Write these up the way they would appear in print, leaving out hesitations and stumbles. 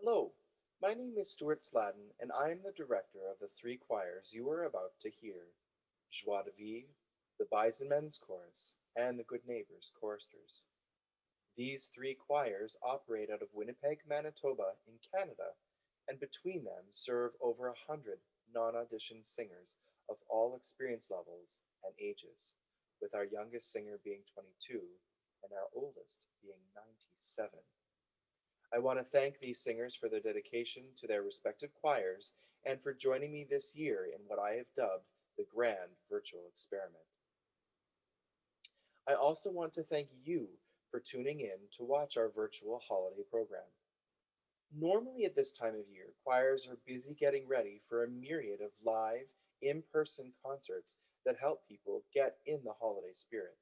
Hello, my name is Stuart Sladden, and I am the director of the three choirs you are about to hear: Joie de Vivre, the Bison Men's Chorus, and the Good Neighbours Choristers. These three choirs operate out of Winnipeg, Manitoba, in Canada, and between them serve over 100 non-audition singers of all experience levels and ages, with our youngest singer being 22 and our oldest being 97. I want to thank these singers for their dedication to their respective choirs and for joining me this year in what I have dubbed the Grand Virtual Experiment. I also want to thank you for tuning in to watch our virtual holiday program. Normally at this time of year, choirs are busy getting ready for a myriad of live, in-person concerts that help people get in the holiday spirit.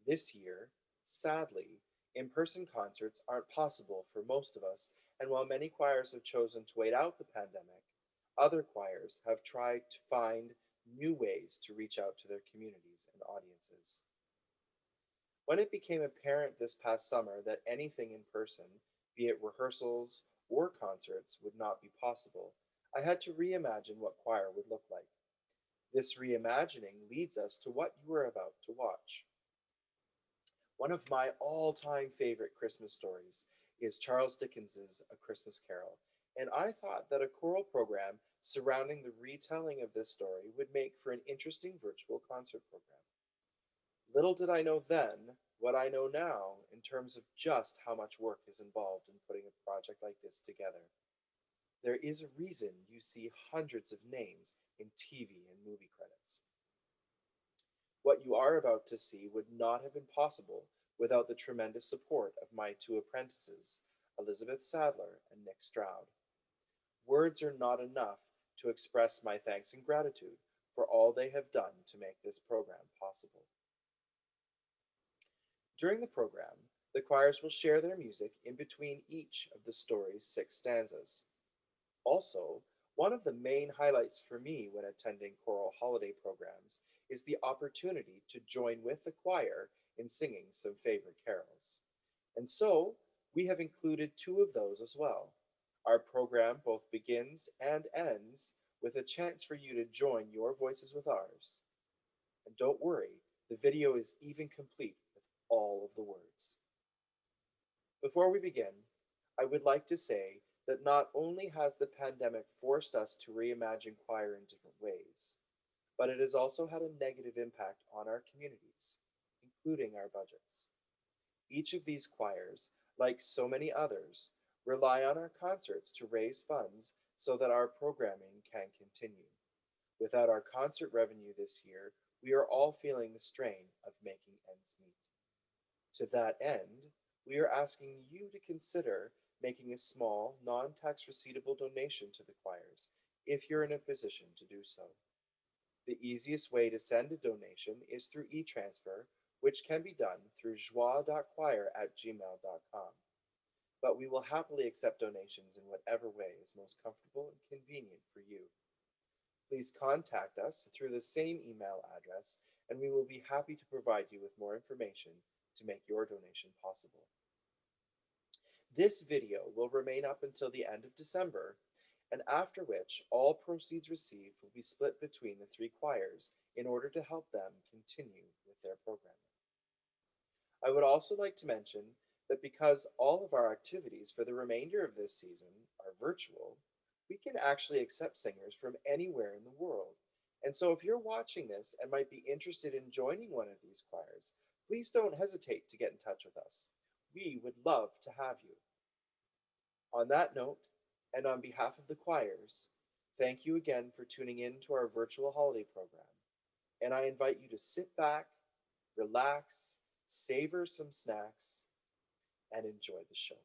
This year, sadly, in-person concerts aren't possible for most of us, and while many choirs have chosen to wait out the pandemic, other choirs have tried to find new ways to reach out to their communities and audiences. When it became apparent this past summer that anything in person, be it rehearsals or concerts, would not be possible, I had to reimagine what choir would look like. This reimagining leads us to what you are about to watch. One of my all-time favorite Christmas stories is Charles Dickens's A Christmas Carol, and I thought that a choral program surrounding the retelling of this story would make for an interesting virtual concert program. Little did I know then what I know now in terms of just how much work is involved in putting a project like this together. There is a reason you see hundreds of names in TV and movie credits. What you are about to see would not have been possible without the tremendous support of my two apprentices, Elizabeth Sadler and Nick Stroud. Words are not enough to express my thanks and gratitude for all they have done to make this program possible. During the program, the choirs will share their music in between each of the story's 6 stanzas. Also, one of the main highlights for me when attending choral holiday programs is the opportunity to join with the choir in singing some favorite carols. And so, we have included 2 of those as well. Our program both begins and ends with a chance for you to join your voices with ours. And don't worry, the video is even complete with all of the words. Before we begin, I would like to say that not only has the pandemic forced us to reimagine choir in different ways, but it has also had a negative impact on our communities, including our budgets. Each of these choirs, like so many others, rely on our concerts to raise funds so that our programming can continue. Without our concert revenue this year, we are all feeling the strain of making ends meet. To that end, we are asking you to consider making a small, non-tax receivable donation to the choirs if you're in a position to do so. The easiest way to send a donation is through e-transfer, which can be done through joie.choir@gmail.com. But we will happily accept donations in whatever way is most comfortable and convenient for you. Please contact us through the same email address, and we will be happy to provide you with more information to make your donation possible. This video will remain up until the end of December, and after which all proceeds received will be split between the 3 choirs in order to help them continue with their programming. I would also like to mention that because all of our activities for the remainder of this season are virtual, we can actually accept singers from anywhere in the world. And so if you're watching this and might be interested in joining one of these choirs, please don't hesitate to get in touch with us. We would love to have you. On that note, and on behalf of the choirs, thank you again for tuning in to our virtual holiday program. And I invite you to sit back, relax, savor some snacks, and enjoy the show.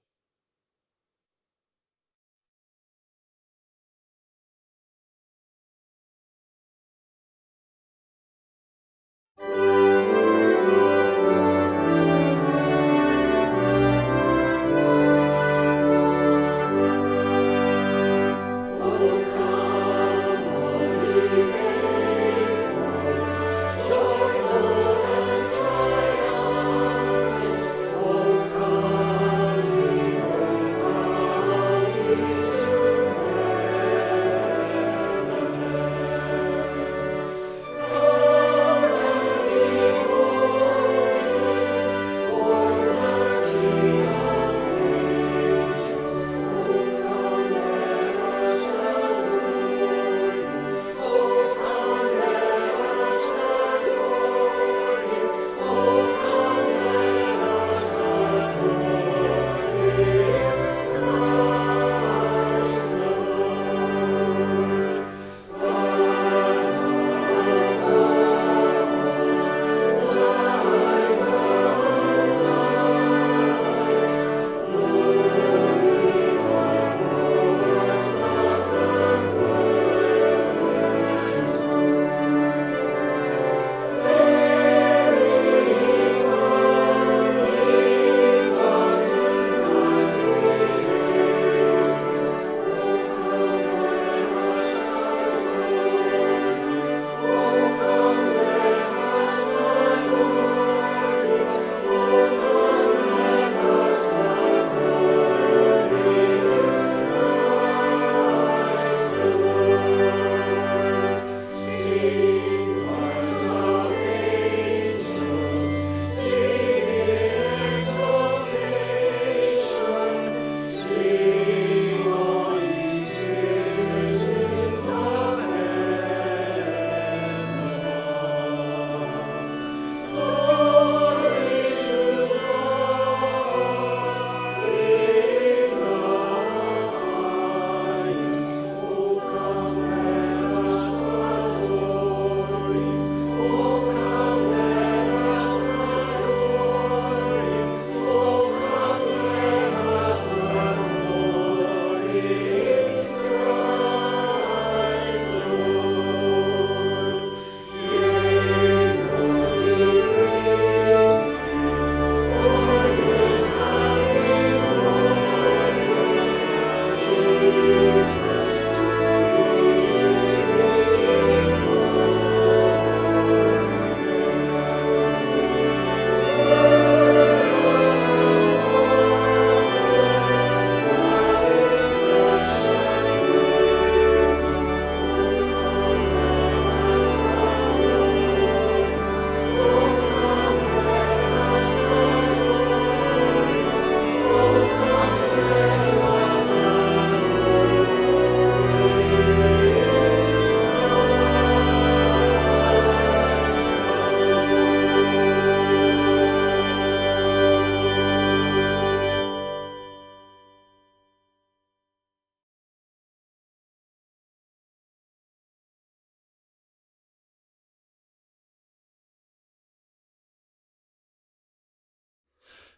Joyful and triumphant, O come ye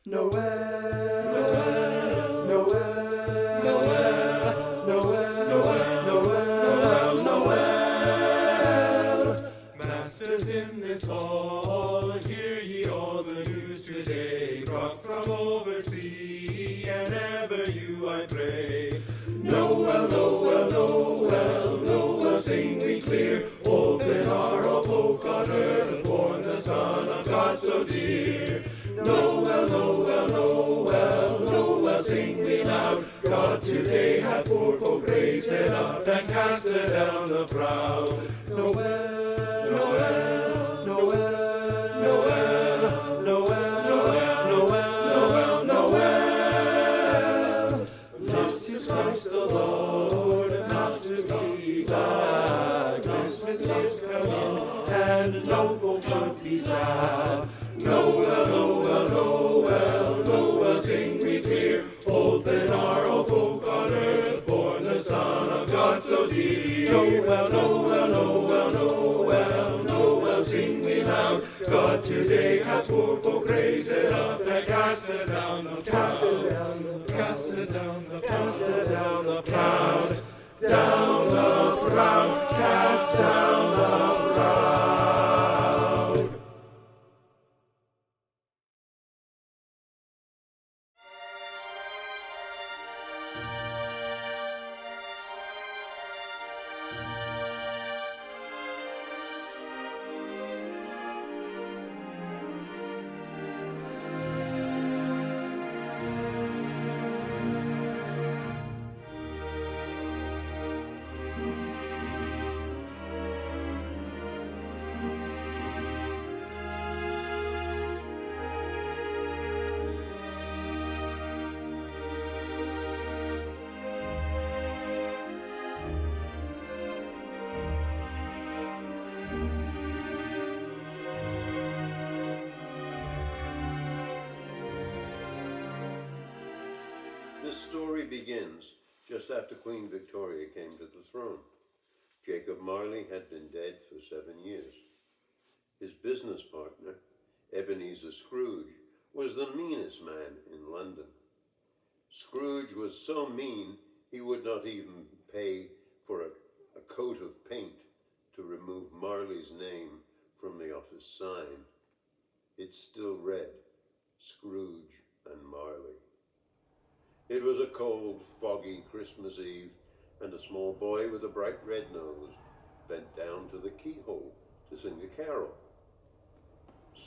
Noel, Noel, Noel, Noel, Noel, Noel. Masters in this hall, hear ye all the news today, brought from oversea, and ever you I pray. Noel, Noel, Noel, Noel, sing we clear, open our all folk on earth, born the Son of God so dear. Noel, Noel, Noel, Noel, sing we loud, God today hath poor folk raised up, and cast down the proud. Noel, Noel, Noel, Noel, Noel, Noel, Noel, Noel. This is Christ the Lord, masters be glad. Christmas is coming, and no folk should be sad. Noel, Noel, Noel, Noel, sing we clear, open our all folk on earth, born the Son of God so dear. Noel, Noel, Noel, Noel, Noel, sing we loud, God today hath poor folk raised up, and cast it down the cast it down the cast it down the cast it down the cast down the proud, cast down the proud. This story begins just after Queen Victoria came to the throne. Jacob Marley had been dead for 7 years. His business partner, Ebenezer Scrooge, was the meanest man in London. Scrooge was so mean he would not even pay for a coat of paint to remove Marley's name from the office sign. It still read, Scrooge and Marley. It was a cold, foggy Christmas Eve, and a small boy with a bright red nose bent down to the keyhole to sing a carol.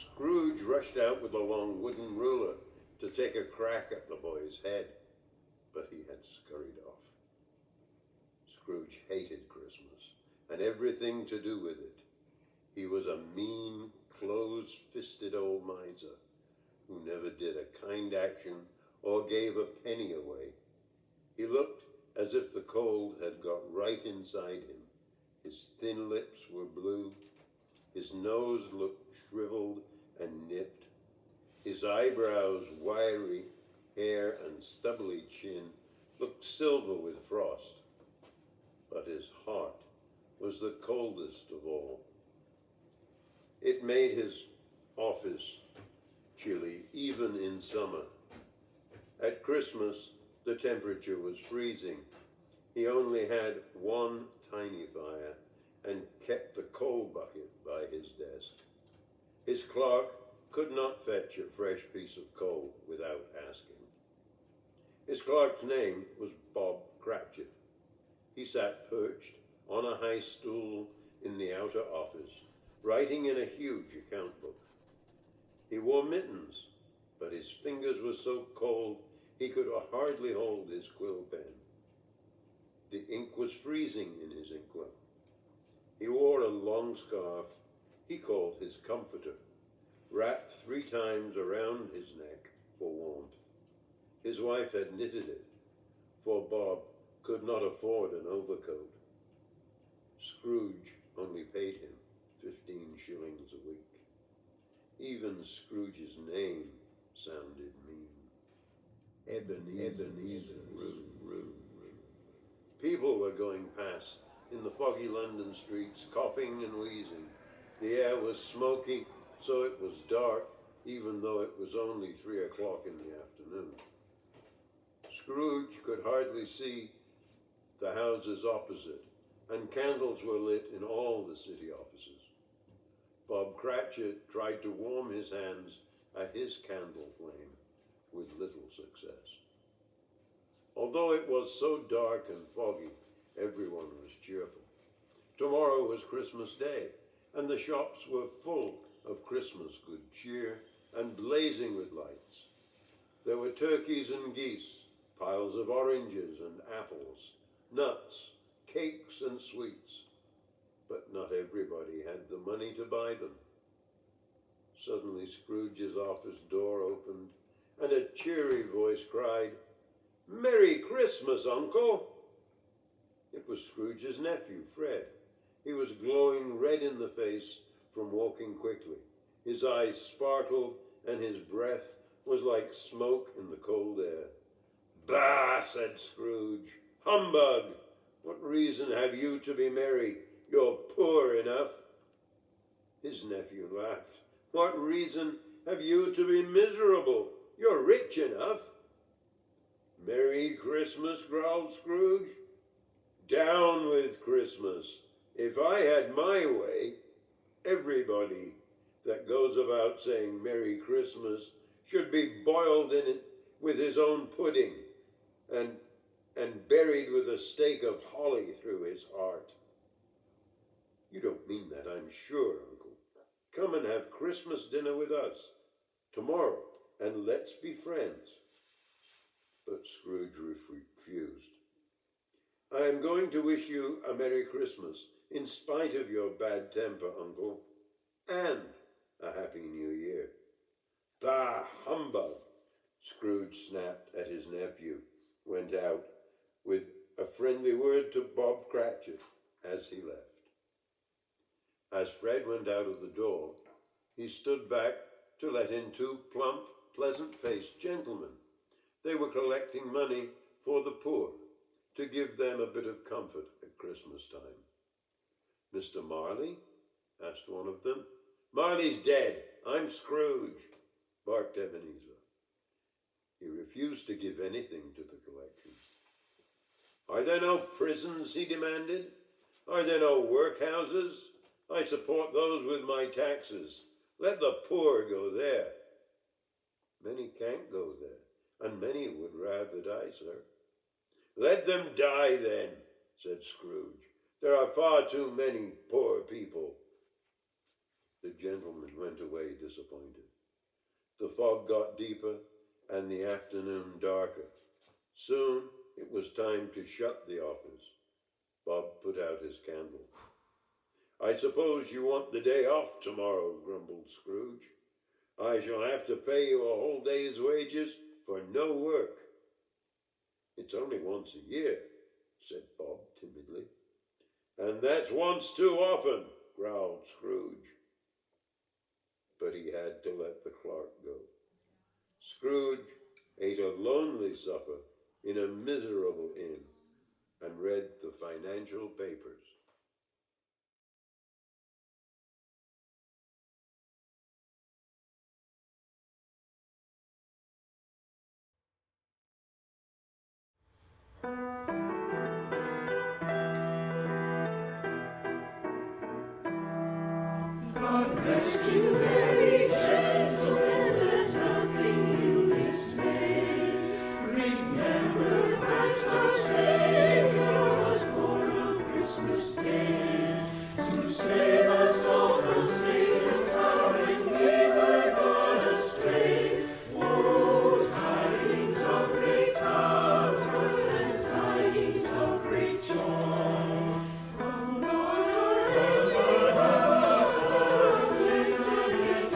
Scrooge rushed out with a long wooden ruler to take a crack at the boy's head, but he had scurried off. Scrooge hated Christmas and everything to do with it. He was a mean, close-fisted old miser who never did a kind action or gave a penny away. He looked as if the cold had got right inside him. His thin lips were blue. His nose looked shriveled and nipped. His eyebrows, wiry, hair and stubbly chin looked silver with frost. But his heart was the coldest of all. It made his office chilly, even in summer. At Christmas, the temperature was freezing. He only had one tiny fire and kept the coal bucket by his desk. His clerk could not fetch a fresh piece of coal without asking. His clerk's name was Bob Cratchit. He sat perched on a high stool in the outer office, writing in a huge account book. He wore mittens, but his fingers were so cold he could hardly hold his quill pen. The ink was freezing in his inkwell. He wore a long scarf he called his comforter, wrapped 3 times around his neck for warmth. His wife had knitted it, for Bob could not afford an overcoat. Scrooge only paid him 15 shillings a week. Even Scrooge's name sounded mean. Ebenezer. People were going past in the foggy London streets, coughing and wheezing. The air was smoky, so it was dark, even though it was only 3 o'clock in the afternoon. Scrooge could hardly see the houses opposite, and candles were lit in all the city offices. Bob Cratchit tried to warm his hands at his candle flame with little success. Although it was so dark and foggy, everyone was cheerful. Tomorrow was Christmas Day, and the shops were full of Christmas good cheer and blazing with lights. There were turkeys and geese, piles of oranges and apples, nuts, cakes and sweets, but not everybody had the money to buy them. Suddenly Scrooge's office door opened, and a cheery voice cried, "Merry Christmas, Uncle!" It was Scrooge's nephew, Fred. He was glowing red in the face from walking quickly. His eyes sparkled, and his breath was like smoke in the cold air. "Bah!" said Scrooge. "Humbug! What reason have you to be merry? You're poor enough." His nephew laughed. "What reason have you to be miserable? You're rich enough." "Merry Christmas," growled Scrooge. "Down with Christmas. If I had my way, everybody that goes about saying Merry Christmas should be boiled in it with his own pudding and buried with a stake of holly through his heart." "You don't mean that, I'm sure, Uncle. Come and have Christmas dinner with us tomorrow, and let's be friends." But Scrooge refused. "I am going to wish you a Merry Christmas, in spite of your bad temper, Uncle, and a Happy New Year." "Bah, humbug!" Scrooge snapped at his nephew, went out, with a friendly word to Bob Cratchit as he left. As Fred went out of the door, he stood back to let in 2 plump, pleasant-faced gentlemen. They were collecting money for the poor, to give them a bit of comfort at Christmas time. "Mr. Marley?" asked one of them. "Marley's dead. I'm Scrooge," barked Ebenezer. He refused to give anything to the collection. "Are there no prisons?" he demanded. "Are there no workhouses? I support those with my taxes. Let the poor go there." "Many can't go there, and many would rather die, sir." "Let them die, then," said Scrooge. "There are far too many poor people." The gentleman went away disappointed. The fog got deeper, and the afternoon darker. Soon it was time to shut the office. Bob put out his candle. "I suppose you want the day off tomorrow," grumbled Scrooge. "I shall have to pay you a whole day's wages for no work." "It's only once a year," said Bob timidly. "And that's once too often," growled Scrooge. But he had to let the clerk go. Scrooge ate a lonely supper in a miserable inn and read the financial papers. God rest you, merry gentlemen, let nothing you dismay. Remember Christ our Savior was born on Christmas Day, to save us all from Satan's power when we were gone astray. Oh, tidings of great comfort and tidings of great joy, from Lord our heavenly Father, blessed is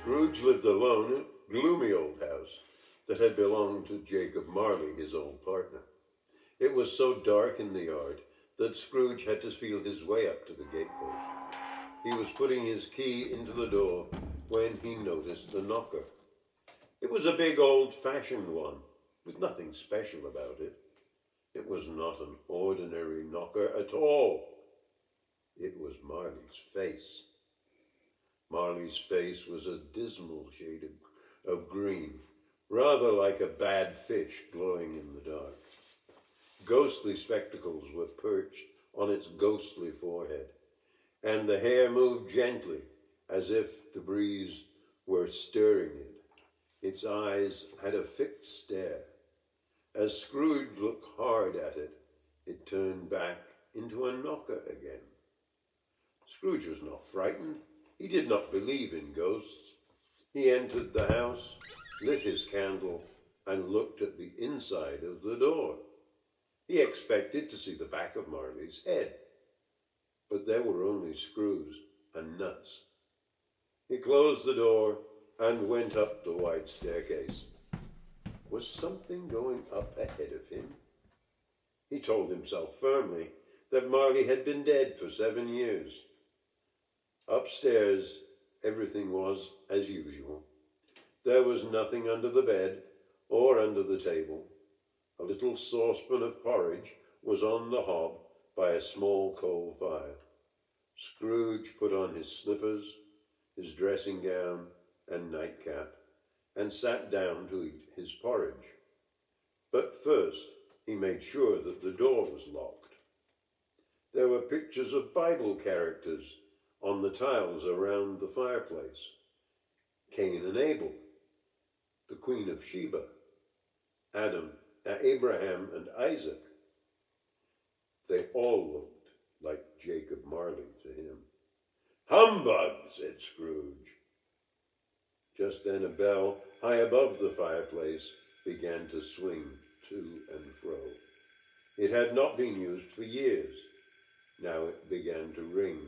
Scrooge lived alone in a gloomy old house that had belonged to Jacob Marley, his old partner. It was so dark in the yard that Scrooge had to feel his way up to the gatepost. He was putting his key into the door when he noticed the knocker. It was a big old-fashioned one, with nothing special about it. It was not an ordinary knocker at all. It was Marley's face. Marley's face was a dismal shade of green, rather like a bad fish glowing in the dark. Ghostly spectacles were perched on its ghostly forehead, and the hair moved gently as if the breeze were stirring it. Its eyes had a fixed stare. As Scrooge looked hard at it, it turned back into a knocker again. Scrooge was not frightened. He did not believe in ghosts. He entered the house, lit his candle, and looked at the inside of the door. He expected to see the back of Marley's head, but there were only screws and nuts. He closed the door and went up the wide staircase. Was something going up ahead of him? He told himself firmly that Marley had been dead for 7 years. Upstairs, everything was as usual. There was nothing under the bed or under the table. A little saucepan of porridge was on the hob by a small coal fire. Scrooge put on his slippers, his dressing gown and nightcap, and sat down to eat his porridge. But first, he made sure that the door was locked. There were pictures of Bible characters on the tiles around the fireplace. Cain and Abel, the Queen of Sheba, Abraham and Isaac. They all looked like Jacob Marley to him. "Humbug," said Scrooge. Just then a bell high above the fireplace began to swing to and fro. It had not been used for years. Now it began to ring,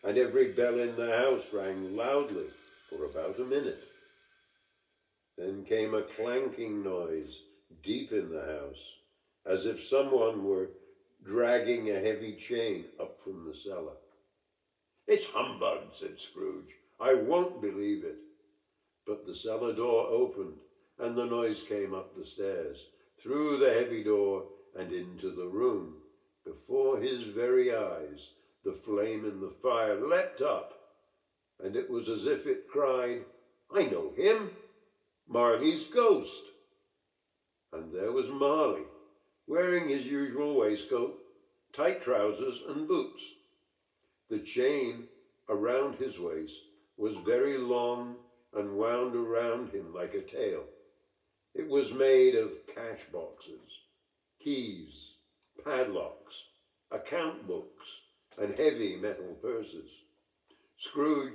and every bell in the house rang loudly for about a minute. Then came a clanking noise deep in the house, as if someone were dragging a heavy chain up from the cellar. "It's humbug," said Scrooge. "I won't believe it." But the cellar door opened, and the noise came up the stairs, through the heavy door and into the room. Before his very eyes, the flame in the fire leapt up, and it was as if it cried, "I know him, Marley's ghost." And there was Marley, wearing his usual waistcoat, tight trousers and boots. The chain around his waist was very long and wound around him like a tail. It was made of cash boxes, keys, padlocks, account books and heavy metal purses. Scrooge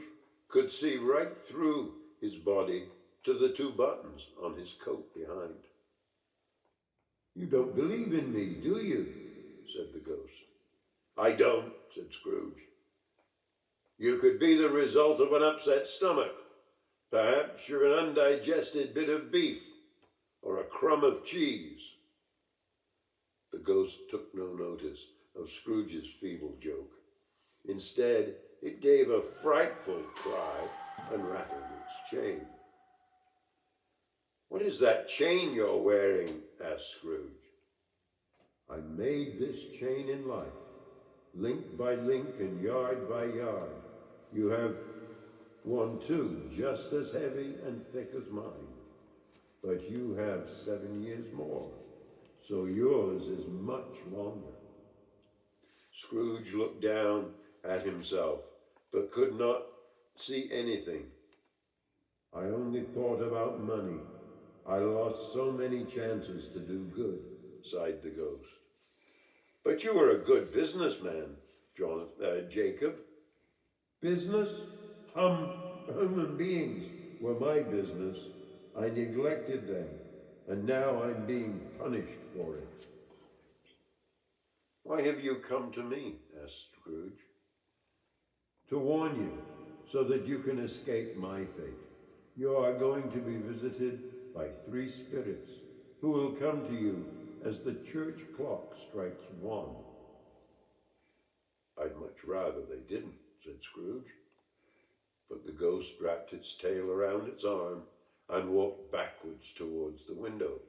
could see right through his body to the 2 buttons on his coat behind. "You don't believe in me, do you?" said the ghost. "I don't," said Scrooge. "You could be the result of an upset stomach. Perhaps you're an undigested bit of beef or a crumb of cheese." The ghost took no notice of Scrooge's feeble joke. Instead, it gave a frightful cry and rattled its chain. "What is that chain you're wearing?" asked Scrooge. "I made this chain in life, link by link and yard by yard. You have one too, just as heavy and thick as mine. But you have 7 years more, so yours is much longer." Scrooge looked down at himself, but could not see anything. "I only thought about money. I lost so many chances to do good," sighed the ghost. "But you were a good businessman, Jacob." "Business? Human beings were my business. I neglected them, and now I'm being punished for it." "Why have you come to me?" asked Scrooge. "To warn you, so that you can escape my fate. You are going to be visited by 3 spirits who will come to you as the church clock strikes 1. "I'd much rather they didn't," said Scrooge. But the ghost wrapped its tail around its arm and walked backwards towards the window,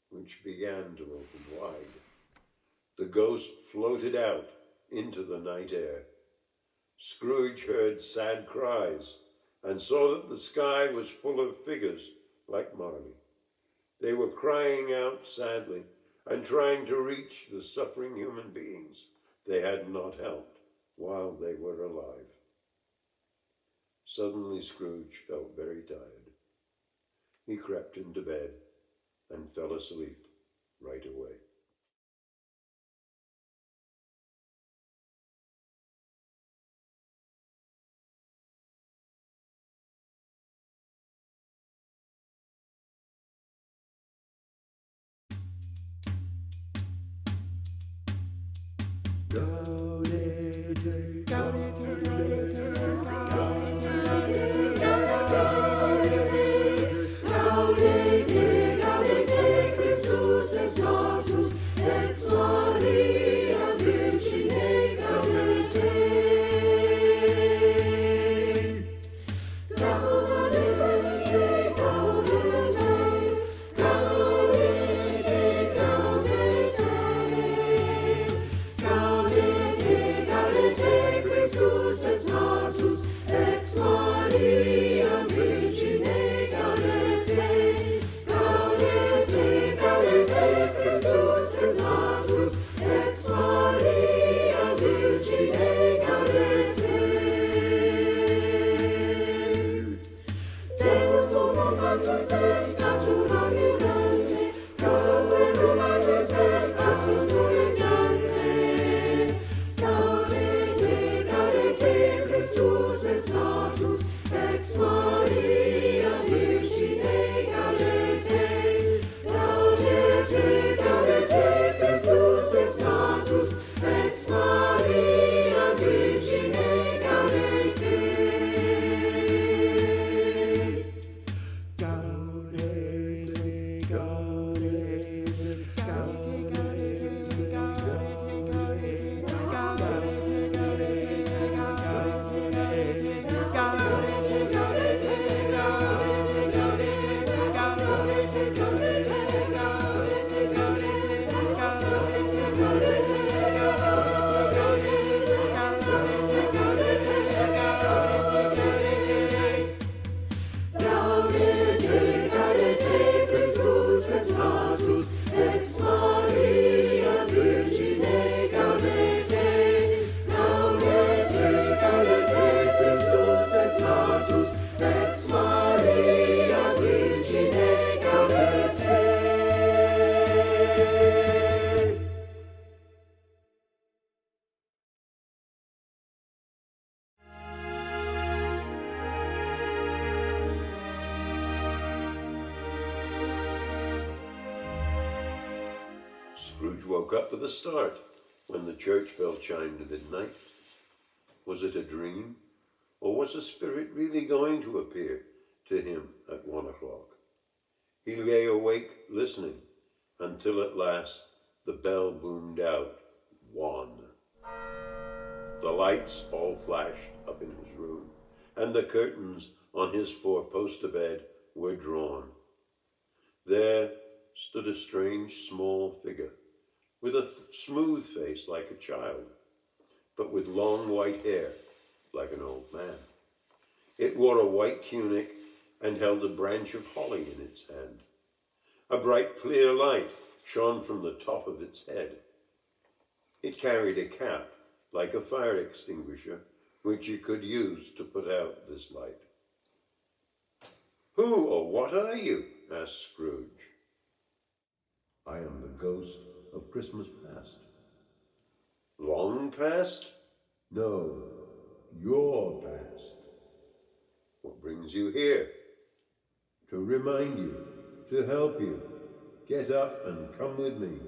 which began to open wide. The ghost floated out into the night air. Scrooge heard sad cries and saw that the sky was full of figures like Marley. They were crying out sadly and trying to reach the suffering human beings they had not helped while they were alive. Suddenly Scrooge felt very tired. He crept into bed and fell asleep right away. Scrooge woke up with a start when the church bell chimed midnight. Was it a dream, or was a spirit really going to appear to him at 1 o'clock? He lay awake listening until at last the bell boomed out 1. The lights all flashed up in his room, and the curtains on his 4-poster bed were drawn. There stood a strange small figure, with a smooth face like a child, but with long white hair like an old man. It wore a white tunic and held a branch of holly in its hand. A bright clear light shone from the top of its head. It carried a cap like a fire extinguisher, which you could use to put out this light. "Who or what are you?" asked Scrooge. "I am the ghost of Christmas past." "Long past?" "No, your past." "What brings you here?" "To remind you, to help you. Get up and come with me."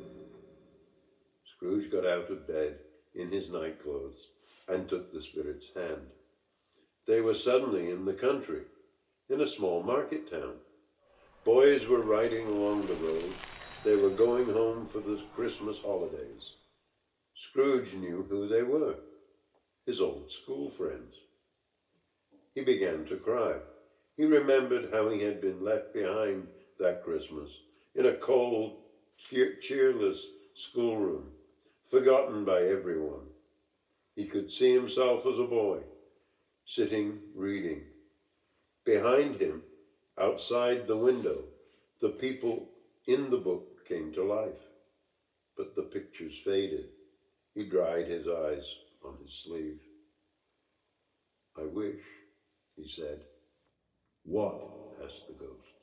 Scrooge got out of bed in his nightclothes and took the spirit's hand. They were suddenly in the country, in a small market town. Boys were riding along the road. They were going home for the Christmas holidays. Scrooge knew who they were, his old school friends. He began to cry. He remembered how he had been left behind that Christmas in a cold, cheerless schoolroom, forgotten by everyone. He could see himself as a boy, sitting reading. Behind him, outside the window, the people in the book came to life, but the pictures faded. He dried his eyes on his sleeve. "I wish," he said. "What?" asked the ghost.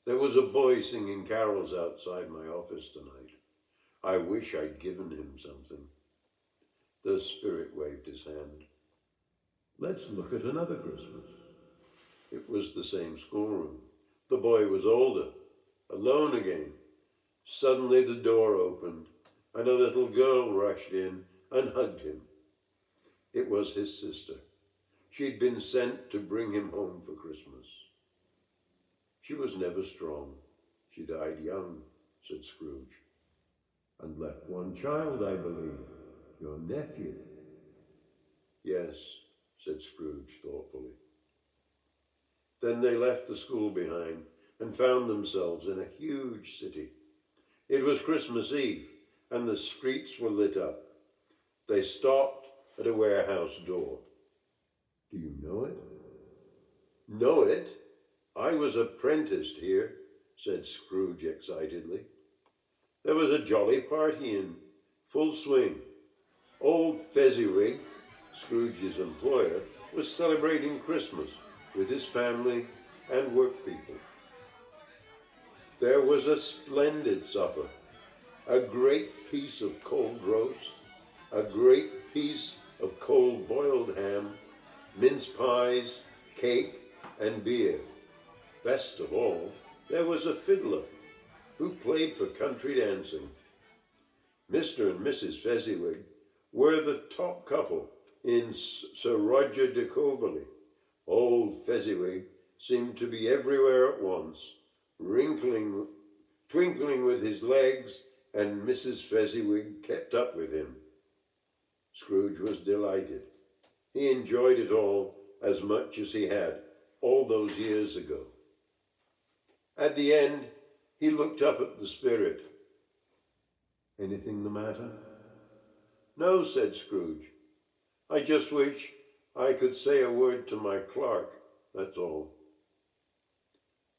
"There was a boy singing carols outside my office tonight. I wish I'd given him something." The spirit waved his hand. "Let's look at another Christmas." It was the same schoolroom. The boy was older, alone again. Suddenly the door opened, and a little girl rushed in and hugged him. It was his sister. She'd been sent to bring him home for Christmas. "She was never strong. She died young," said Scrooge. "And left one child, I believe, your nephew." "Yes," said Scrooge thoughtfully. Then they left the school behind and found themselves in a huge city. It was Christmas Eve, and the streets were lit up. They stopped at a warehouse door. "Do you know it?" "Know it? I was apprenticed here," said Scrooge excitedly. There was a jolly party in full swing. Old Fezziwig, Scrooge's employer, was celebrating Christmas with his family and work people. There was a splendid supper, a great piece of cold roast, a great piece of cold boiled ham, mince pies, cake, and beer. Best of all, there was a fiddler who played for country dancing. Mr. and Mrs. Fezziwig were the top couple in Sir Roger de Coverley. Old Fezziwig seemed to be everywhere at once, twinkling with his legs, and Mrs. Fezziwig kept up with him. Scrooge was delighted. He enjoyed it all as much as he had all those years ago. At the end, he looked up at the spirit. "Anything the matter?" "No," said Scrooge. "I just wish I could say a word to my clerk, that's all."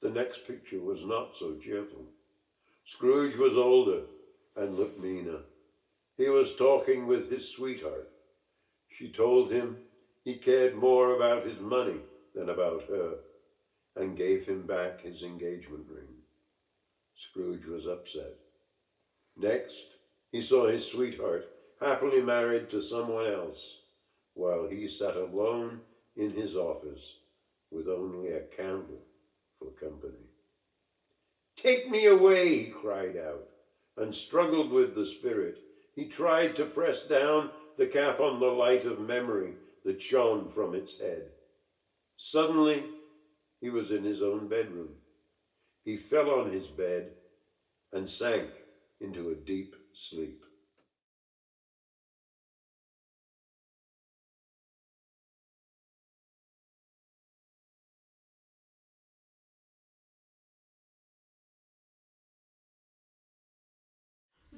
The next picture was not so cheerful. Scrooge was older and looked meaner. He was talking with his sweetheart. She told him he cared more about his money than about her, and gave him back his engagement ring. Scrooge was upset. Next, he saw his sweetheart happily married to someone else, while he sat alone in his office with only a candle for company. "Take me away," he cried out, and struggled with the spirit. He tried to press down the cap on the light of memory that shone from its head. Suddenly, he was in his own bedroom. He fell on his bed and sank into a deep sleep.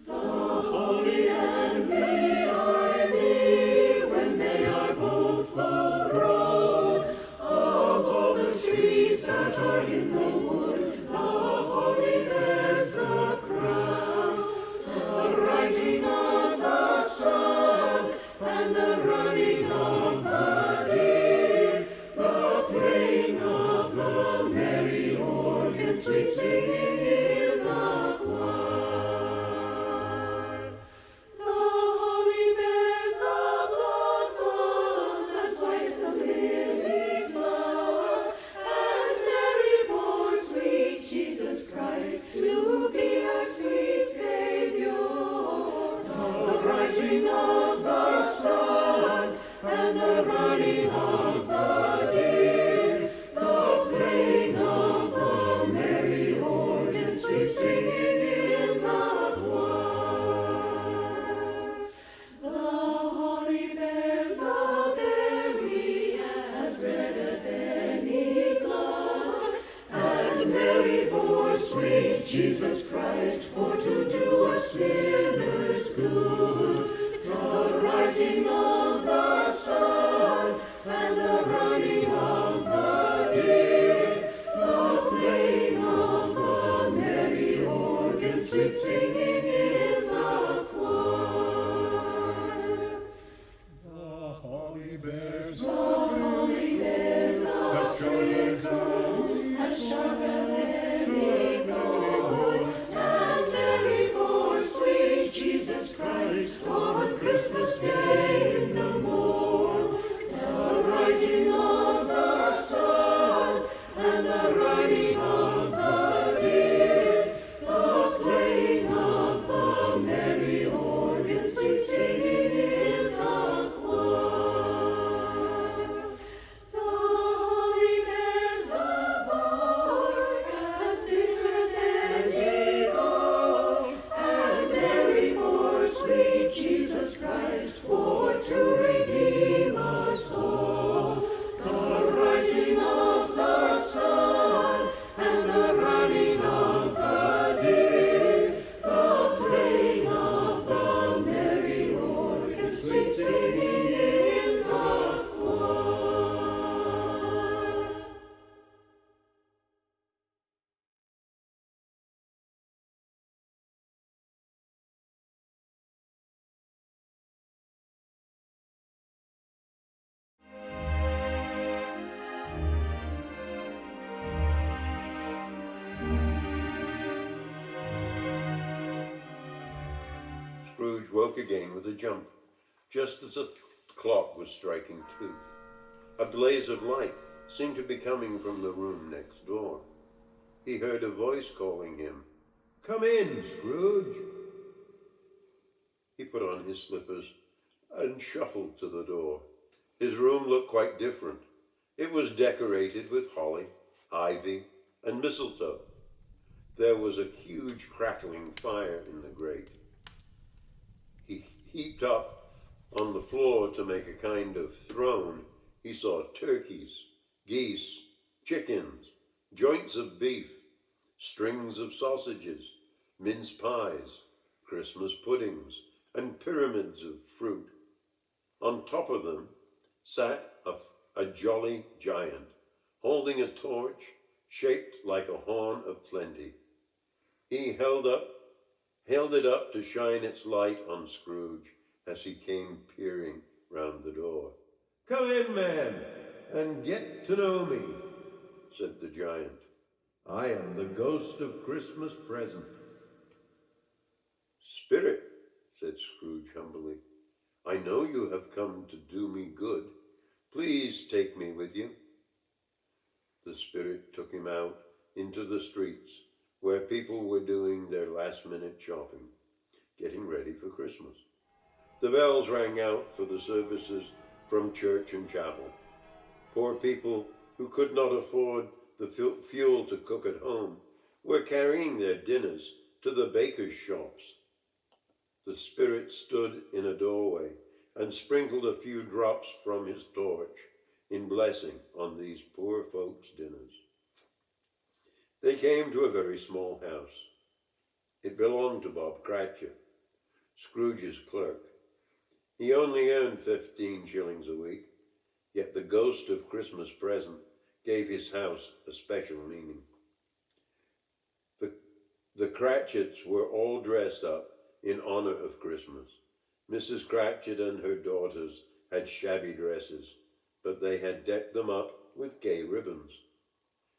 The holy and the ivy, when they are both full grown, of all the trees that are in the wood, the holly bears the crown. The rising of the sun and the running of the deer, the playing of the merry organ, sweet singing in the choir. Of the sun and the running of the deer, the playing of the merry organ, sweet singing in the choir. The holly bears a berry as red as any blood, and Mary bore sweet Jesus Christ for to do a sinner's good. The rising of the sun and the running of the deer, the playing of the merry organ, sweet singing in the choir. The holly bears a prickle as sharp as any thorn, and Mary bore sweet Jesus Christ on Christmas Day in the morn. The rising of the sun and the running of the deer, the playing of the merry organ, sweet singing in the choir. The holly bears a bark as bitter as any gold, and Mary bore sweet Jesus Christ for to redeem us all. The rising of the sun and the running of the deer, the playing of the merry organ, sweet singing in the choir. Scrooge woke again with a jump, just as the clock was striking 2. A blaze of light seemed to be coming from the room next door. He heard a voice calling him. "Come in, Scrooge." He put on his slippers and shuffled to the door. His room looked quite different. It was decorated with holly, ivy, and mistletoe. There was a huge crackling fire in the grate. He heaped up on the floor to make a kind of throne. He saw turkeys, geese, chickens, joints of beef, strings of sausages, mince pies, Christmas puddings, and pyramids of fruit. On top of them sat a jolly giant, holding a torch shaped like a horn of plenty. He held it up to shine its light on Scrooge as he came peering round the door. "Come in, man, and get to know me," said the giant. "I am the ghost of Christmas present." "Spirit," said Scrooge humbly, "I know you have come to do me good. Please take me with you." The spirit took him out into the streets, where people were doing their last-minute shopping, getting ready for Christmas. The bells rang out for the services from church and chapel. Poor people who could not afford the fuel to cook at home were carrying their dinners to the bakers' shops. The Spirit stood in a doorway and sprinkled a few drops from his torch in blessing on these poor folks' dinners. They came to a very small house. It belonged to Bob Cratchit, Scrooge's clerk. He only earned 15 shillings a week, yet the ghost of Christmas present gave his house a special meaning. The Cratchits were all dressed up in honor of Christmas. Mrs. Cratchit and her daughters had shabby dresses, but they had decked them up with gay ribbons.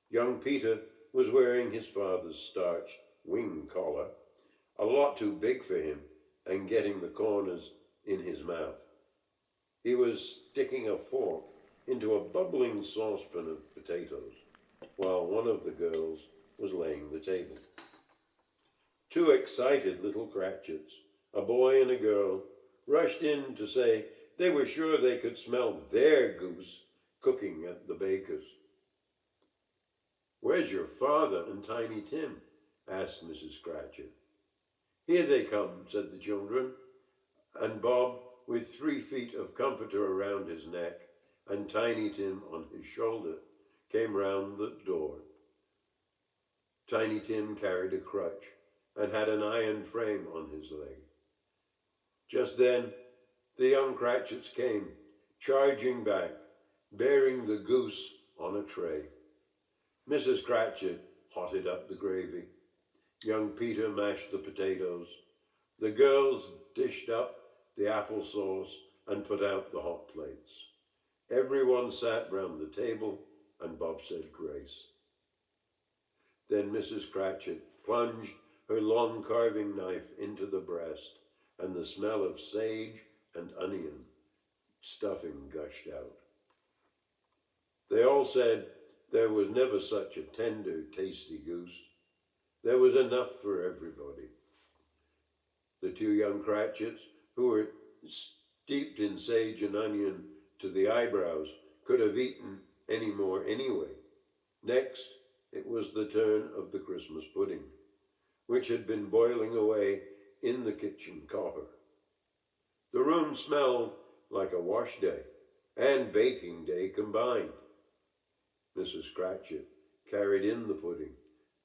Young Peter was wearing his father's starched wing collar, a lot too big for him, and getting the corners in his mouth. He was sticking a fork into a bubbling saucepan of potatoes, while one of the girls was laying the table. Two excited little Cratchits, a boy and a girl, rushed in to say they were sure they could smell their goose cooking at the baker's. "Where's your father and Tiny Tim?" asked Mrs. Cratchit. "Here they come," said the children, and Bob, with 3 feet of comforter around his neck and Tiny Tim on his shoulder, came round the door. Tiny Tim carried a crutch and had an iron frame on his leg. Just then, the young Cratchits came, charging back, bearing the goose on a tray. Mrs. Cratchit hotted up the gravy. Young Peter mashed the potatoes. The girls dished up the applesauce and put out the hot plates. Everyone sat round the table, and Bob said grace. Then Mrs. Cratchit plunged her long carving knife into the breast, and the smell of sage and onion stuffing gushed out. They all said there was never such a tender, tasty goose. There was enough for everybody. The 2 young Cratchits, who were steeped in sage and onion to the eyebrows, could have eaten any more anyway. Next, it was the turn of the Christmas pudding, which had been boiling away in the kitchen copper. The room smelled like a wash day and baking day combined. Mrs. Cratchit carried in the pudding,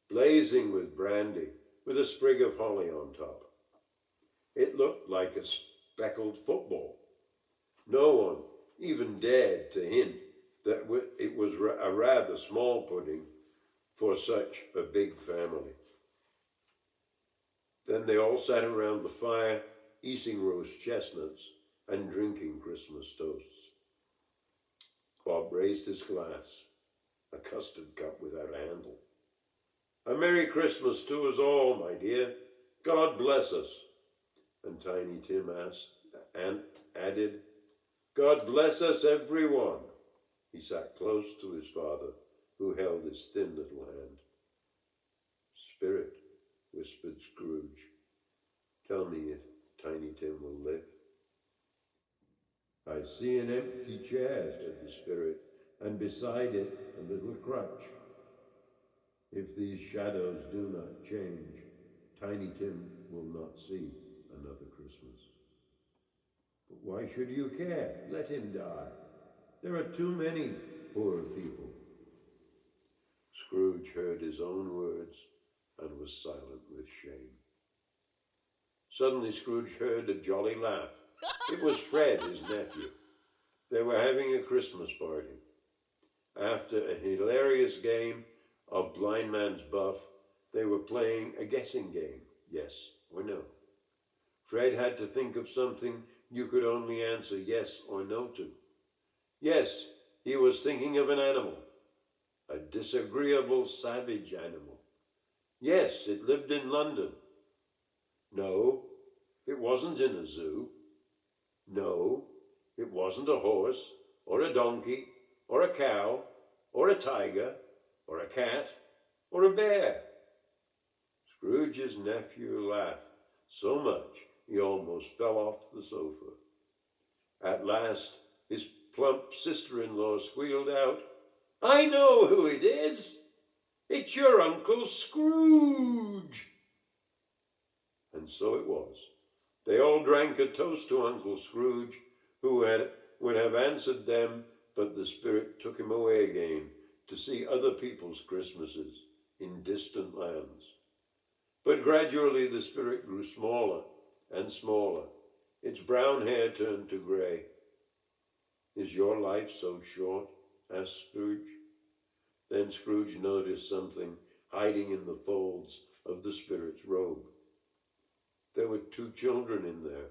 blazing with brandy, with a sprig of holly on top. It looked like a speckled football. No one even dared to hint that it was a rather small pudding for such a big family. Then they all sat around the fire, eating roast chestnuts and drinking Christmas toasts. Bob raised his glass, a custard cup without a handle. "A Merry Christmas to us all, my dear. God bless us." And Tiny Tim added, "God bless us, everyone." He sat close to his father, who held his thin little hand. "Spirit," whispered Scrooge, "tell me if Tiny Tim will live." "I see an empty chair," said the Spirit, "and beside it a little crutch. If these shadows do not change, Tiny Tim will not see another Christmas." "But why should you care? Let him die. There are too many poor people." Scrooge heard his own words and was silent with shame. Suddenly Scrooge heard a jolly laugh. It was Fred, his nephew. They were having a Christmas party. After a hilarious game of blind man's buff, they were playing a guessing game, yes or no. Fred had to think of something you could only answer yes or no to. Yes, he was thinking of an animal, a disagreeable, savage animal. Yes, it lived in London. No, it wasn't in a zoo. No, it wasn't a horse, or a donkey, or a cow, or a tiger, or a cat, or a bear. Scrooge's nephew laughed so much he almost fell off the sofa. At last, his plump sister-in-law squealed out, "I know who it is! It's your Uncle Scrooge!" And so it was. They all drank a toast to Uncle Scrooge, who would have answered them, but the Spirit took him away again to see other people's Christmases in distant lands. But gradually the Spirit grew smaller and smaller. Its brown hair turned to grey. "Is your life so short?" asked Scrooge. Then Scrooge noticed something hiding in the folds of the Spirit's robe. There were 2 children in there,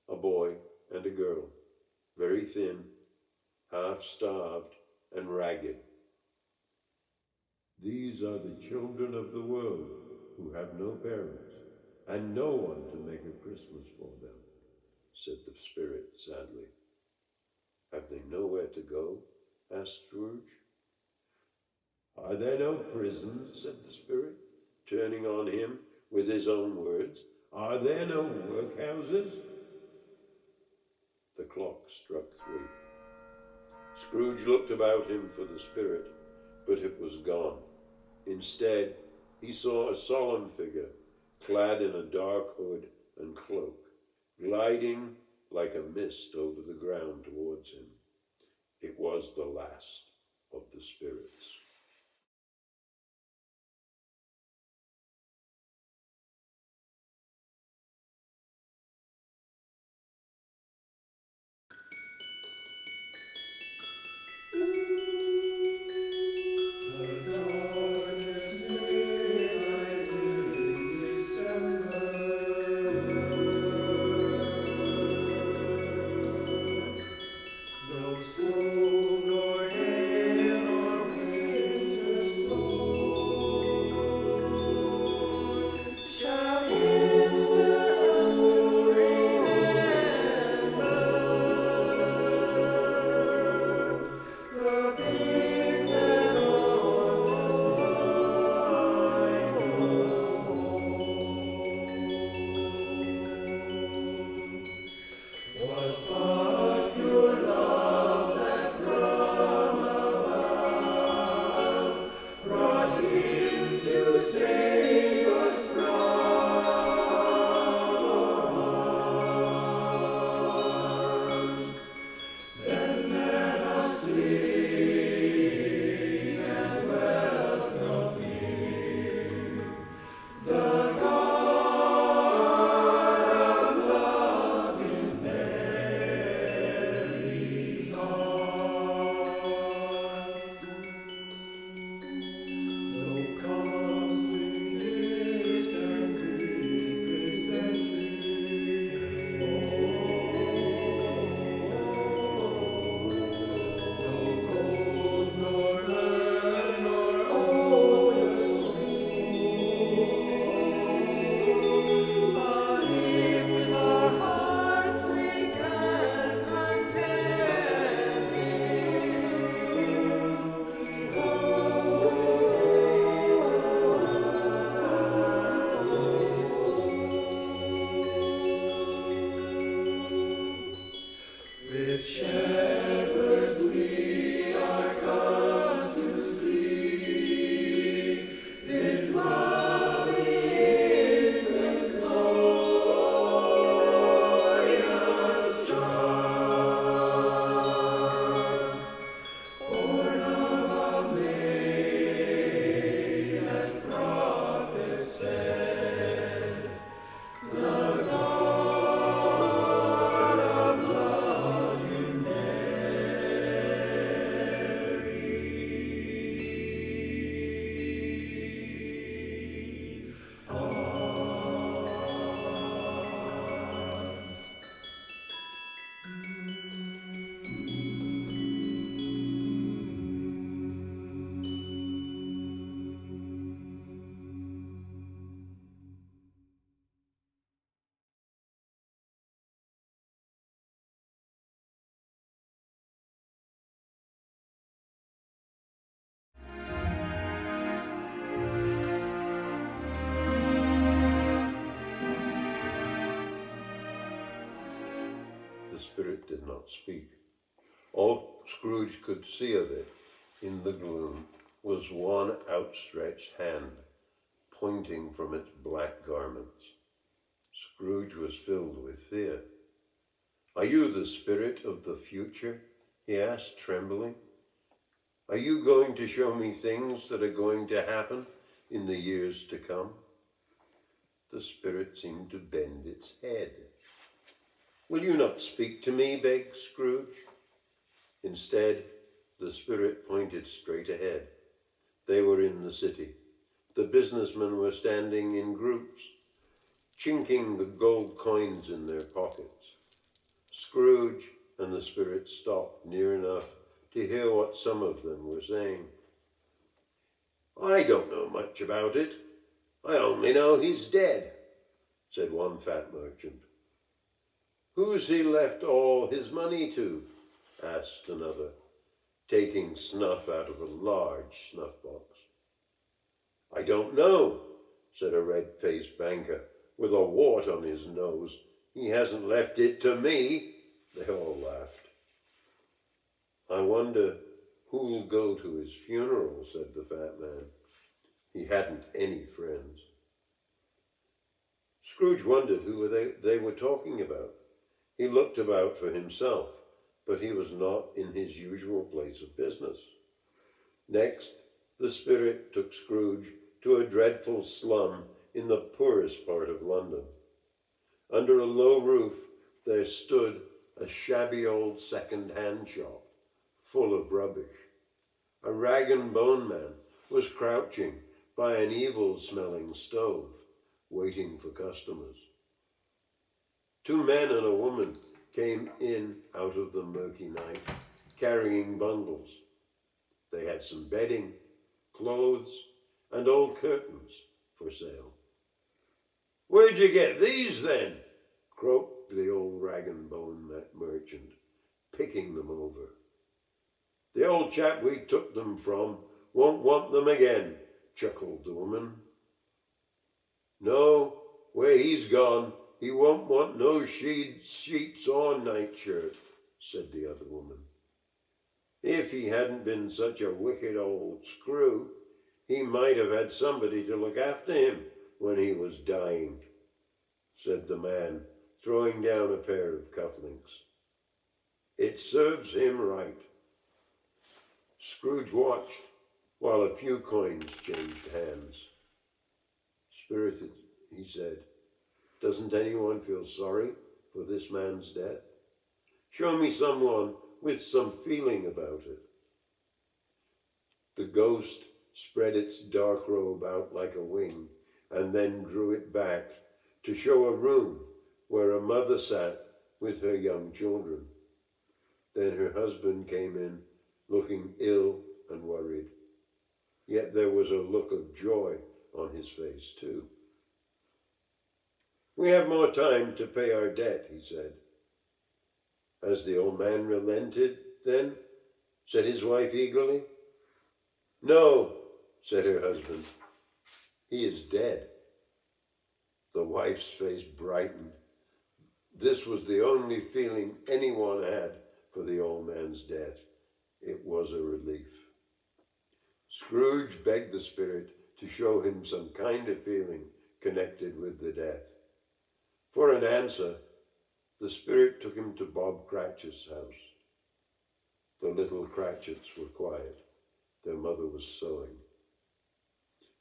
a boy and a girl, very thin, half-starved, and ragged. "These are the children of the world who have no parents and no one to make a Christmas for them," said the Spirit sadly. "Have they nowhere to go?" asked Scrooge. "Are there no prisons?" said the Spirit, turning on him with his own words. "Are there no workhouses?" The clock struck 3. Scrooge looked about him for the Spirit, but it was gone. Instead, he saw a solemn figure, clad in a dark hood and cloak, gliding like a mist over the ground towards him. It was the last of the spirits. spirit did not speak. All Scrooge could see of it in the gloom was one outstretched hand, pointing from its black garments. Scrooge was filled with fear. "Are you the spirit of the future?" he asked, trembling. "Are you going to show me things that are going to happen in the years to come?" The spirit seemed to bend its head. "Will you not speak to me?" begged Scrooge. Instead, the spirit pointed straight ahead. They were in the city. The businessmen were standing in groups, chinking the gold coins in their pockets. Scrooge and the spirit stopped near enough to hear what some of them were saying. "I don't know much about it. I only know he's dead," said one fat merchant. "Who's he left all his money to?" asked another, taking snuff out of a large snuff box. "I don't know," said a red-faced banker with a wart on his nose. "He hasn't left it to me." They all laughed. "I wonder who'll go to his funeral," said the fat man. He hadn't any friends. Scrooge wondered who they were talking about. He looked about for himself, but he was not in his usual place of business. Next, the spirit took Scrooge to a dreadful slum in the poorest part of London. Under a low roof, there stood a shabby old second-hand shop, full of rubbish. A rag and bone man was crouching by an evil-smelling stove, waiting for customers. Two men and a woman came in out of the murky night, carrying bundles. They had some bedding, clothes, and old curtains for sale. "Where'd you get these, then?" croaked the old rag and bone merchant, picking them over. "The old chap we took them from won't want them again," chuckled the woman. "No, where he's gone, he won't want no sheets or nightshirt," said the other woman. "If he hadn't been such a wicked old screw, he might have had somebody to look after him when he was dying," said the man, throwing down a pair of cufflinks. "It serves him right." Scrooge watched while a few coins changed hands. "Spirited," he said, "doesn't anyone feel sorry for this man's death? Show me someone with some feeling about it." The ghost spread its dark robe out like a wing and then drew it back to show a room where a mother sat with her young children. Then her husband came in, looking ill and worried. Yet there was a look of joy on his face, too. "We have more time to pay our debt," he said. "Has the old man relented, then?" said his wife eagerly. "No," said her husband. "He is dead." The wife's face brightened. This was the only feeling anyone had for the old man's death. It was a relief. Scrooge begged the spirit to show him some kind of feeling connected with the death. For an answer, the spirit took him to Bob Cratchit's house. The little Cratchits were quiet. Their mother was sewing.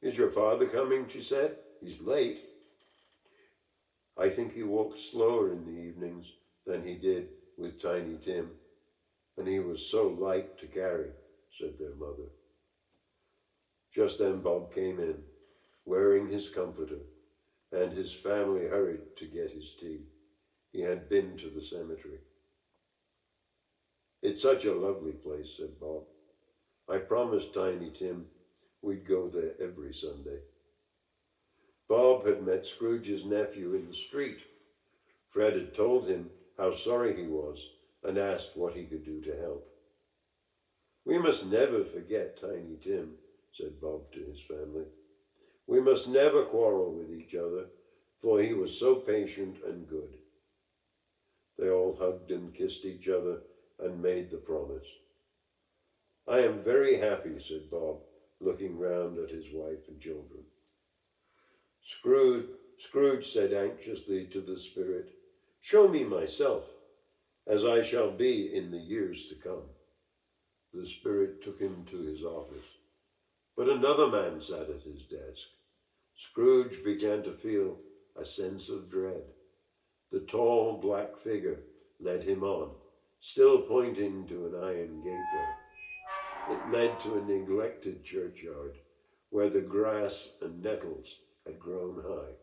"Is your father coming?" she said. "He's late." "I think he walks slower in the evenings than he did with Tiny Tim, and he was so light to carry," said their mother. Just then Bob came in, wearing his comforter, and his family hurried to get his tea. He had been to the cemetery. "It's such a lovely place," said Bob. "I promised Tiny Tim we'd go there every Sunday." Bob had met Scrooge's nephew in the street. Fred had told him how sorry he was and asked what he could do to help. "We must never forget Tiny Tim," said Bob to his family. "We must never quarrel with each other, for he was so patient and good." They all hugged and kissed each other and made the promise. "I am very happy," said Bob, looking round at his wife and children. Scrooge said anxiously to the spirit, "Show me myself, as I shall be in the years to come." The spirit took him to his office, but another man sat at his desk. Scrooge began to feel a sense of dread. The tall black figure led him on, still pointing to an iron gateway. It led to a neglected churchyard, where the grass and nettles had grown high.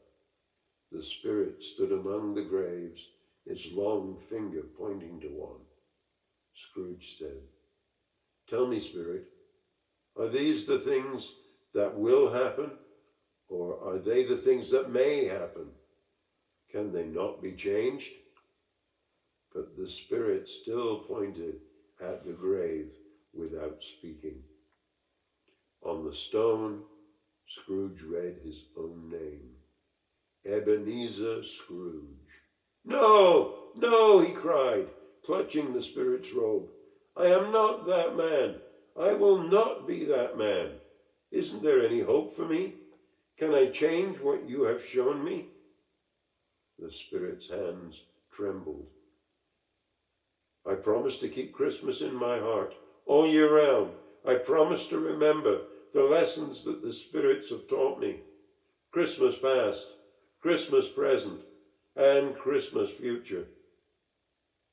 The spirit stood among the graves, its long finger pointing to one. Scrooge said, "Tell me, spirit, are these the things that will happen, or are they the things that may happen? Can they not be changed?" But the spirit still pointed at the grave without speaking. On the stone, Scrooge read his own name, Ebenezer Scrooge. "No, no," he cried, clutching the spirit's robe. "I am not that man. I will not be that man. Isn't there any hope for me? Can I change what you have shown me?" The spirit's hands trembled. "I promise to keep Christmas in my heart all year round. I promise to remember the lessons that the spirits have taught me. Christmas past, Christmas present, and Christmas future.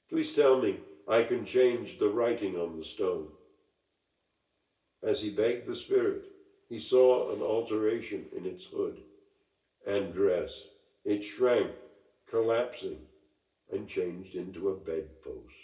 Please tell me I can change the writing on the stone." As he begged the spirit, he saw an alteration in its hood and dress. It shrank, collapsing, and changed into a bedpost.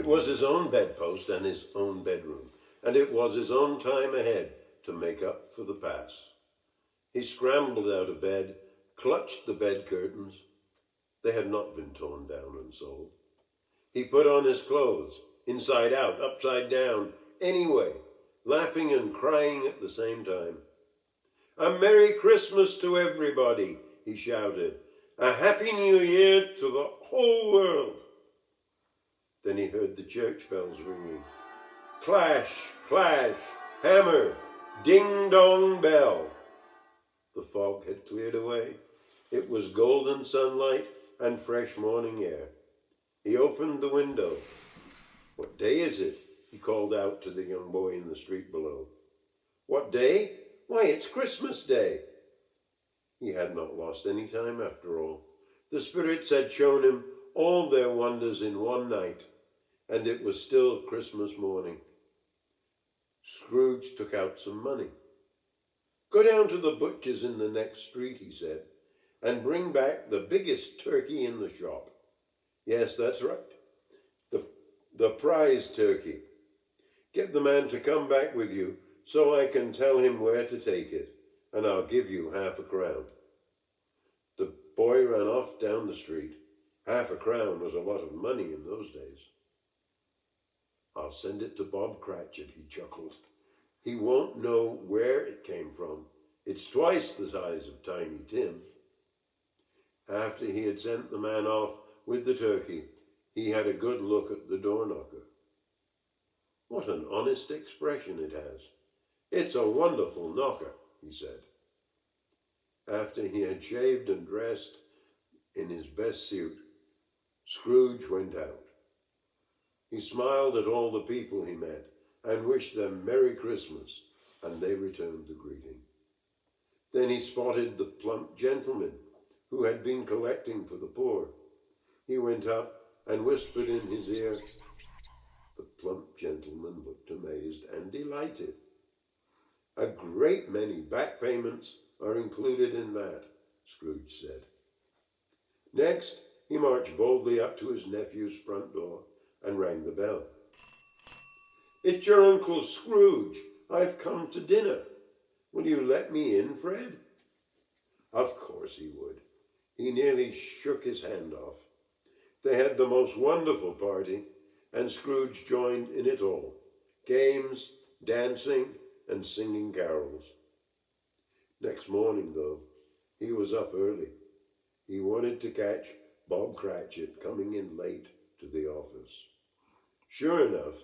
was his own bedpost and his own bedroom, and it was his own time ahead to make up for the past. He scrambled out of bed, clutched the bed curtains. They had not been torn down and sold. He put on his clothes, inside out, upside down, anyway, laughing and crying at the same time. "A Merry Christmas to everybody," he shouted. "A Happy New Year to the whole world." Then he heard the church bells ringing. Clash, clash, hammer, ding-dong bell. The fog had cleared away. It was golden sunlight and fresh morning air. He opened the window. "What day is it?" he called out to the young boy in the street below. "What day? Why, it's Christmas Day." He had not lost any time after all. The spirits had shown him all their wonders in one night, and it was still Christmas morning. Scrooge took out some money. "Go down to the butcher's in the next street," he said, "and bring back the biggest turkey in the shop. Yes, that's right. The prize turkey. Get the man to come back with you so I can tell him where to take it, and I'll give you ½ crown." The boy ran off down the street. ½ crown was a lot of money in those days. "I'll send it to Bob Cratchit," he chuckled. "He won't know where it came from. It's twice the size of Tiny Tim." After he had sent the man off with the turkey, he had a good look at the door knocker. "What an honest expression it has. It's a wonderful knocker," he said. After he had shaved and dressed in his best suit, Scrooge went out. He smiled at all the people he met and wished them Merry Christmas, and they returned the greeting. Then he spotted the plump gentleman who had been collecting for the poor. He went up and whispered in his ear. The plump gentleman looked amazed and delighted. "A great many back payments are included in that," Scrooge said. Next, he marched boldly up to his nephew's front door and rang the bell. "It's your Uncle Scrooge. I've come to dinner. Will you let me in, Fred?" Of course he would. He nearly shook his hand off. They had the most wonderful party, and Scrooge joined in it all. Games, dancing, and singing carols. Next morning, though, he was up early. He wanted to catch Bob Cratchit coming in late to the office. Sure enough,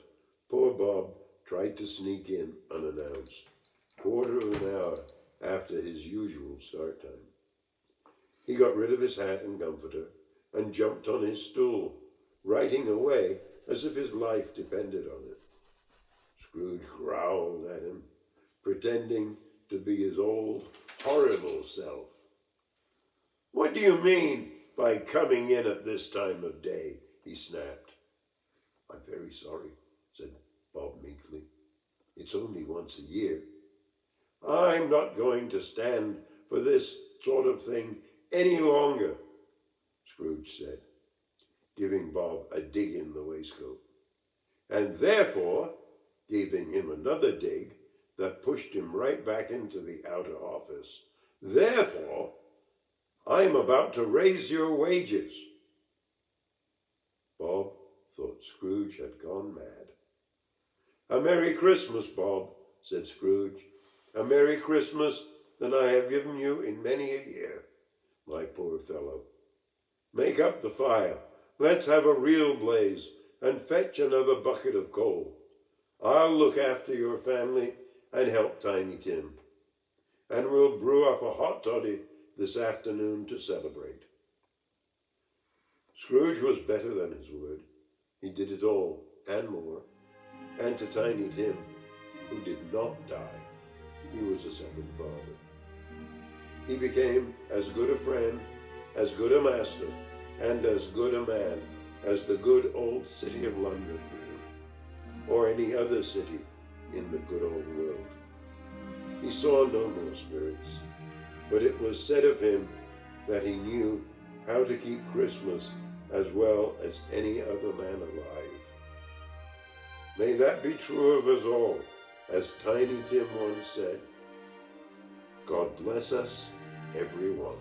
poor Bob tried to sneak in unannounced, quarter of an hour after his usual start time. He got rid of his hat and comforter and jumped on his stool, writing away as if his life depended on it. Scrooge growled at him, pretending to be his old, horrible self. "What do you mean by coming in at this time of day?" he snapped. "I'm very sorry," said Bob meekly. "It's only once a year." "I'm not going to stand for this sort of thing any longer," Scrooge said, giving Bob a dig in the waistcoat, and therefore giving him another dig that pushed him right back into the outer office. "Therefore, I'm about to raise your wages." Bob thought Scrooge had gone mad. "A Merry Christmas, Bob," said Scrooge. "A Merry Christmas than I have given you in many a year, my poor fellow. Make up the fire. Let's have a real blaze, and fetch another bucket of coal. I'll look after your family and help Tiny Tim. And we'll brew up a hot toddy this afternoon to celebrate." Scrooge was better than his word. He did it all, and more. And to Tiny Tim, who did not die, he was a second father. He became as good a friend, as good a master, and as good a man as the good old city of London knew, or any other city in the good old world. He saw no more spirits, but it was said of him that he knew how to keep Christmas as well as any other man alive. May that be true of us all, as Tiny Tim once said. God bless us, everyone.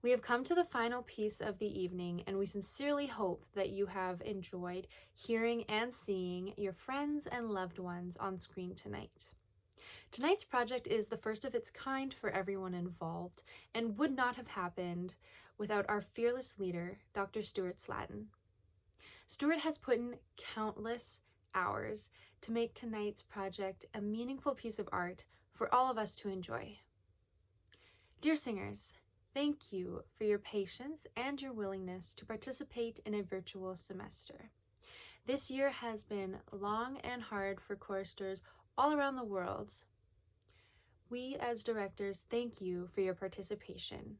We have come to the final piece of the evening, and we sincerely hope that you have enjoyed hearing and seeing your friends and loved ones on screen tonight. Tonight's project is the first of its kind for everyone involved and would not have happened without our fearless leader, Dr. Stuart Sladden. Stuart has put in countless hours to make tonight's project a meaningful piece of art for all of us to enjoy. Dear singers, thank you for your patience and your willingness to participate in a virtual semester. This year has been long and hard for choristers all around the world. We as directors thank you for your participation.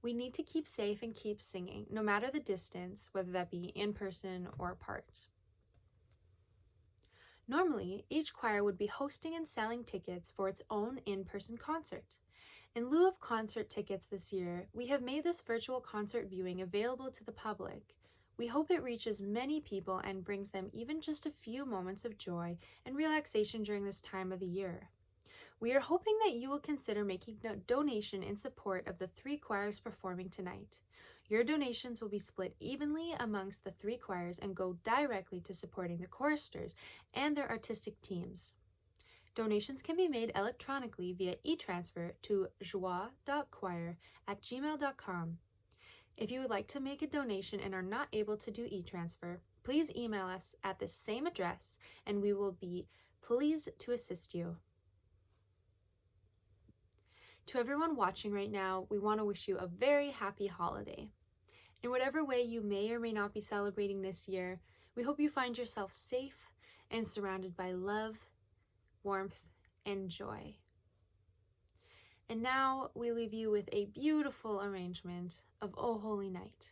We need to keep safe and keep singing, no matter the distance, whether that be in person or apart. Normally, each choir would be hosting and selling tickets for its own in-person concert. In lieu of concert tickets this year, we have made this virtual concert viewing available to the public. We hope it reaches many people and brings them even just a few moments of joy and relaxation during this time of the year. We are hoping that you will consider making a donation in support of the 3 choirs performing tonight. Your donations will be split evenly amongst the 3 choirs and go directly to supporting the choristers and their artistic teams. Donations can be made electronically via e-transfer to joie.choir at gmail.com. If you would like to make a donation and are not able to do e-transfer, please email us at the same address and we will be pleased to assist you. To everyone watching right now, we want to wish you a very happy holiday. In whatever way you may or may not be celebrating this year, we hope you find yourself safe and surrounded by love, warmth, and joy. And now we leave you with a beautiful arrangement of O Holy Night.